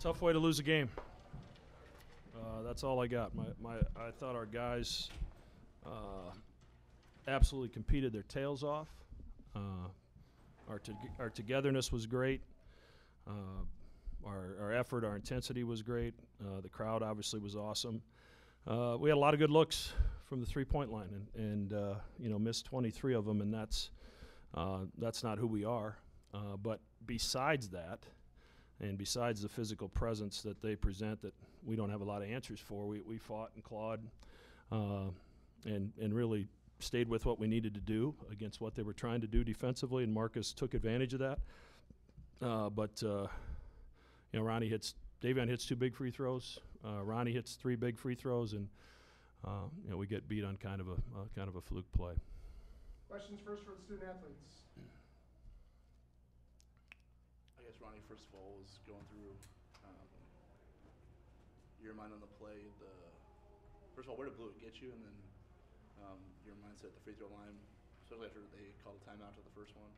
Tough way to lose a game. That's all I got. I thought our guys absolutely competed their tails off. Our togetherness was great. Our effort, our intensity was great. The crowd obviously was awesome. We had a lot of good looks from the three-point line, and missed 23 of them, and that's not who we are. But besides that, and besides the physical presence that they present that we don't have a lot of answers for, we fought and clawed and really stayed with what we needed to do against what they were trying to do defensively, and Marcus took advantage of that. Davion hits 2 big free throws. Ronnie hits 3 big free throws, and we get beat on kind of a fluke play. Questions first for the student athletes. I guess Ronnie, first of all, was going through your mind on the play. First of all, where did Blewett get you, and then your mindset at the free throw line, especially after they called a timeout to the first one,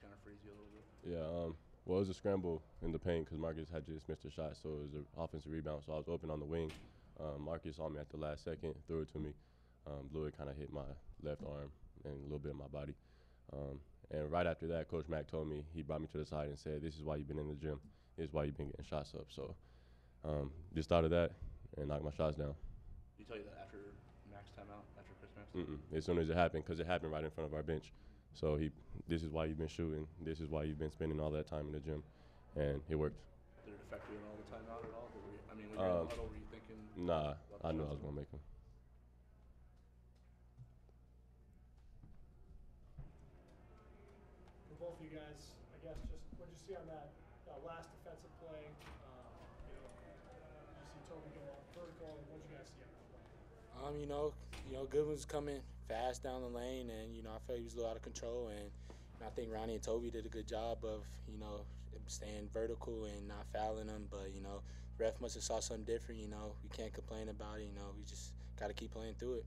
kind of freeze you a little bit. Yeah. Well, it was a scramble in the paint because Marcus had just missed a shot, so it was an offensive rebound. So I was open on the wing. Marcus saw me at the last second, threw it to me. Blewett kind of hit my left arm and a little bit of my body. And right after that, Coach Mack told me, he brought me to the side and said, "This is why you've been in the gym. This is why you've been getting shots up." So just started that and knocked my shots down. Did he tell you that after Mack's timeout, after Chris Mack's timeout? As soon as it happened, because it happened right in front of our bench. So this is why you've been shooting. This is why you've been spending all that time in the gym, and it worked. Did it affect you in all the timeout at all? When you're in the huddle, were you thinking? Nah, I knew I was gonna make them. For both of you guys, I guess just what did you see on that last defensive play? Did you see Toby go off vertical, and what did you guys see on that play? Goodwin's coming fast down the lane, and I felt he was a little out of control, and I think Ronnie and Toby did a good job of staying vertical and not fouling him. But the ref must have saw something different. We can't complain about it. We just got to keep playing through it.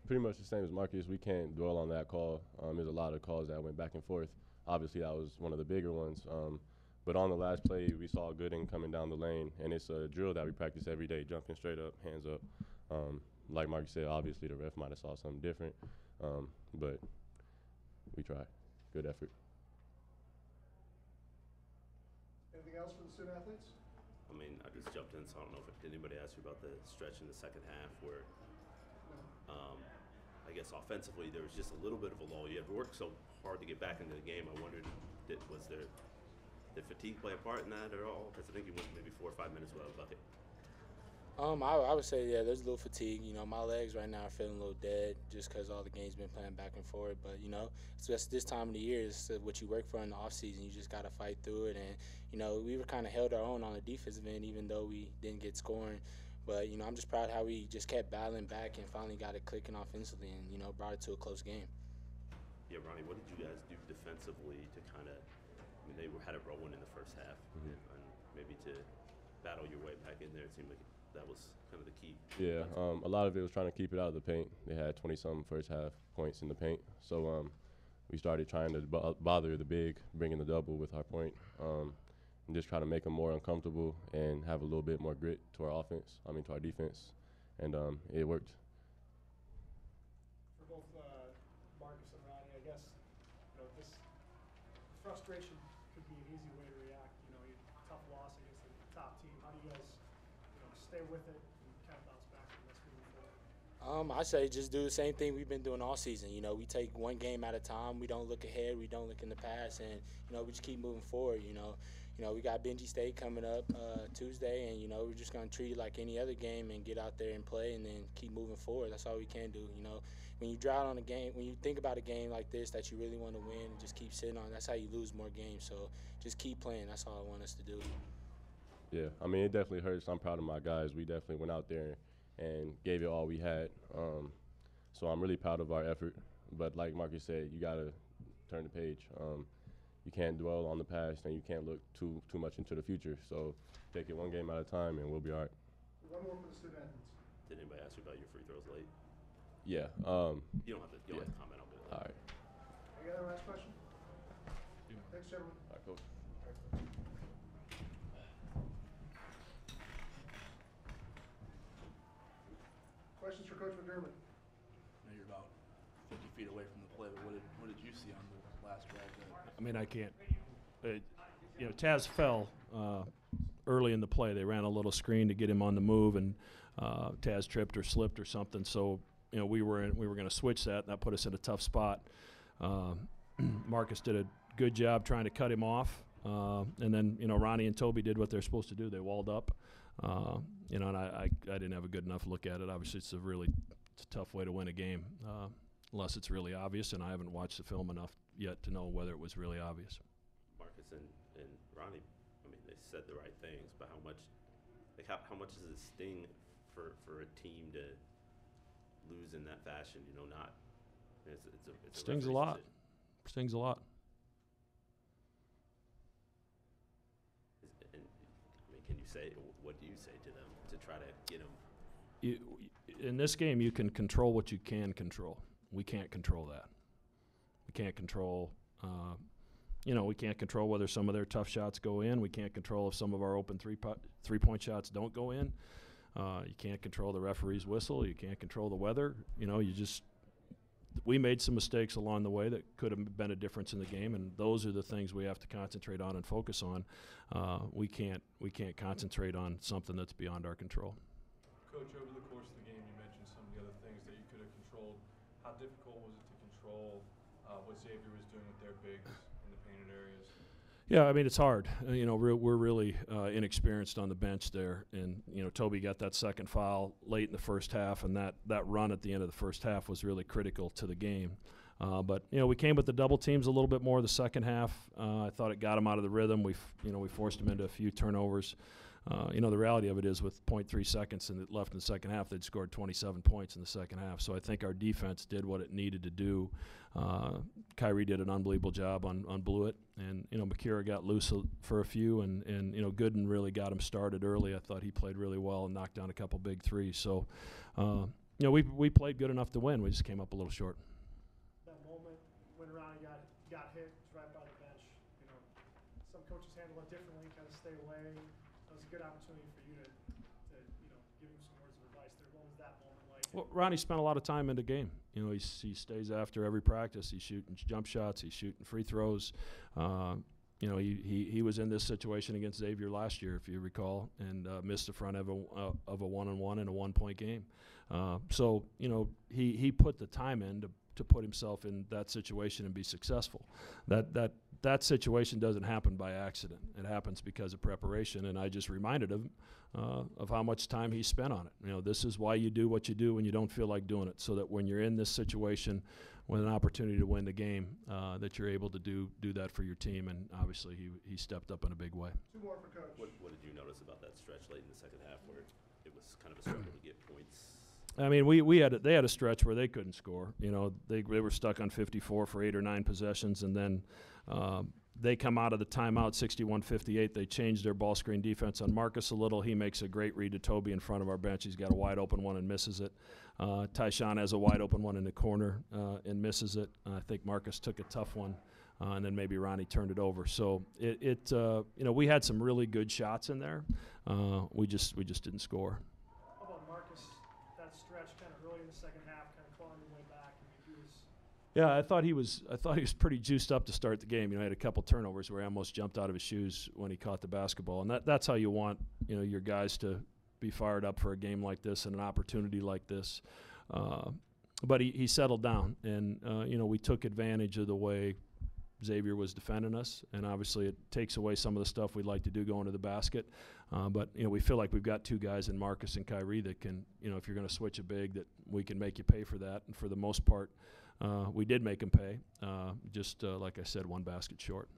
Pretty much the same as Marcus. We can't dwell on that call. There's a lot of calls that went back and forth. Obviously, that was one of the bigger ones. But on the last play, we saw Gooden coming down the lane, and it's a drill that we practice every day, jumping straight up, hands up. Like Marcus said, obviously the ref might have saw something different, but we tried. Good effort. Anything else for the student athletes? I just jumped in, so I don't know if anybody asked you about the stretch in the second half where I guess offensively there was just a little bit of a lull. You had worked so hard to get back into the game. I wondered, did fatigue play a part in that at all? Because I think you went maybe 4 or 5 minutes without a bucket. I would say, yeah, there's a little fatigue. My legs right now are feeling a little dead just because all the games been playing back and forth. But, it's just this time of the year is what you work for in the offseason. You just got to fight through it. And, we were kind of held our own on the defensive end even though we didn't get scoring. But, I'm just proud how we just kept battling back and finally got it clicking offensively and, brought it to a close game. Yeah, Ronnie, what did you guys do defensively to kind of they had it rolling in the first half, and maybe to battle your way back in there? It seemed like that was kind of the key. Yeah, a lot of it was trying to keep it out of the paint. They had 20-something first half points in the paint, so we started trying to bother the big, bringing the double with our point, and just try to make them more uncomfortable and have a little bit more grit to our to our defense, and it worked. For both Marcus and Ronnie, I guess this frustration could be an easy way to react. Tough loss against the top team. How do you guys stay with it and kind of bounce back from this moving forward? I say just do the same thing we've been doing all season. We take one game at a time. We don't look ahead. We don't look in the past, and we just keep moving forward. We got Benji State coming up Tuesday, and we're just gonna treat it like any other game and get out there and play, and then keep moving forward. That's all we can do. When you drought on a game, when you think about a game like this that you really want to win, and just keep sitting on, that's how you lose more games. So just keep playing. That's all I want us to do. Yeah, it definitely hurts. I'm proud of my guys. We definitely went out there and gave it all we had. So I'm really proud of our effort. But like Marcus said, you got to turn the page. You can't dwell on the past, and you can't look too much into the future. So take it one game at a time, and we'll be all right. One more for the student athletes. Did anybody ask you about your free throws late? Yeah. You don't have to comment on it. All right. Any other last question? Thanks. Thanks, everyone. All right, Coach. Questions for Coach McDermott? I know you're about 50 feet away from the play, but what did you see on the last drive? I mean, I can't. You know, Taz fell early in the play. They ran a little screen to get him on the move, and Taz tripped or slipped or something. So, you know, we were going to switch that, and that put us in a tough spot. Marcus did a good job trying to cut him off, and then, you know, Ronnie and Toby did what they're supposed to do. They walled up, you know, and I didn't have a good enough look at it. Obviously, it's a tough way to win a game, unless it's really obvious, and I haven't watched the film enough yet to know whether it was really obvious. Marcus and Ronnie, I mean, they said the right things, but how much does it sting for a team to lose in that fashion? You know, not it's Stings a lot. Stings a lot. And I mean, can you say, what do you say to them to try to get them? In this game, you can control what you can control. We can't control that. We can't control. You know, we can't control whether some of their tough shots go in. We can't control if some of our open three-point shots don't go in. You can't control the referee's whistle. You can't control the weather. You know, we made some mistakes along the way that could have been a difference in the game, and those are the things we have to concentrate on and focus on. We can't concentrate on something that's beyond our control. Coach, over the course of the game, you mentioned some of the other things that you could have controlled. How difficult was it to control what Xavier was doing with their bigs in the painted areas? Yeah, I mean, it's hard. You know, we're really inexperienced on the bench there. And, you know, Toby got that second foul late in the first half, and that run at the end of the first half was really critical to the game. But, you know, we came with the double teams a little bit more the second half. I thought it got them out of the rhythm. We forced them into a few turnovers. You know, the reality of it is with 0.3 seconds left in the second half, they'd scored 27 points in the second half. So I think our defense did what it needed to do. Kyrie did an unbelievable job on Blewett. And, you know, Makira got loose for a few. And you know, Gooden really got him started early. I thought he played really well and knocked down a couple big threes. So, you know, we played good enough to win. We just came up a little short. That moment when Ronnie got hit right by the bench, you know, some coaches handle it differently, kind of stay away. That was a good opportunity for you to you know, give him some words of advice there. What was that moment like? Well, Ronnie spent a lot of time in the game. You know, he stays after every practice. He's shooting jump shots. He's shooting free throws. You know, he was in this situation against Xavier last year, if you recall, and missed the front of a one-on-one in a one-point game. So, you know, he put the time in to put himself in that situation and be successful. That situation doesn't happen by accident. It happens because of preparation, and I just reminded him of how much time he spent on it. You know, this is why you do what you do when you don't feel like doing it, so that when you're in this situation with an opportunity to win the game, that you're able to do that for your team, and obviously he stepped up in a big way. Two more for Coach. What did you notice about that stretch late in the second half where it was kind of a struggle to get points? I mean, they had a stretch where they couldn't score. You know, they were stuck on 54 for 8 or 9 possessions, and then they come out of the timeout 61-58. They changed their ball screen defense on Marcus a little. He makes a great read to Toby in front of our bench. He's got a wide open one and misses it. Tyshawn has a wide open one in the corner and misses it. I think Marcus took a tough one, and then maybe Ronnie turned it over. So you know, we had some really good shots in there. We just didn't score. How about Marcus? That stretch kind of early in the second half, kind of clawing your way back. I mean, he was. Yeah, I thought he was pretty juiced up to start the game. You know, he had a couple turnovers where he almost jumped out of his shoes when he caught the basketball, and that's how you want, you know, your guys to be fired up for a game like this and an opportunity like this. But he settled down, and you know, we took advantage of the way Xavier was defending us, and obviously it takes away some of the stuff we'd like to do going to the basket. But you know, we feel like we've got two guys in Marcus and Kyrie that can, you know, if you're going to switch a big, that we can make you pay for that. And for the most part, we did make them pay. Just like I said, one basket short.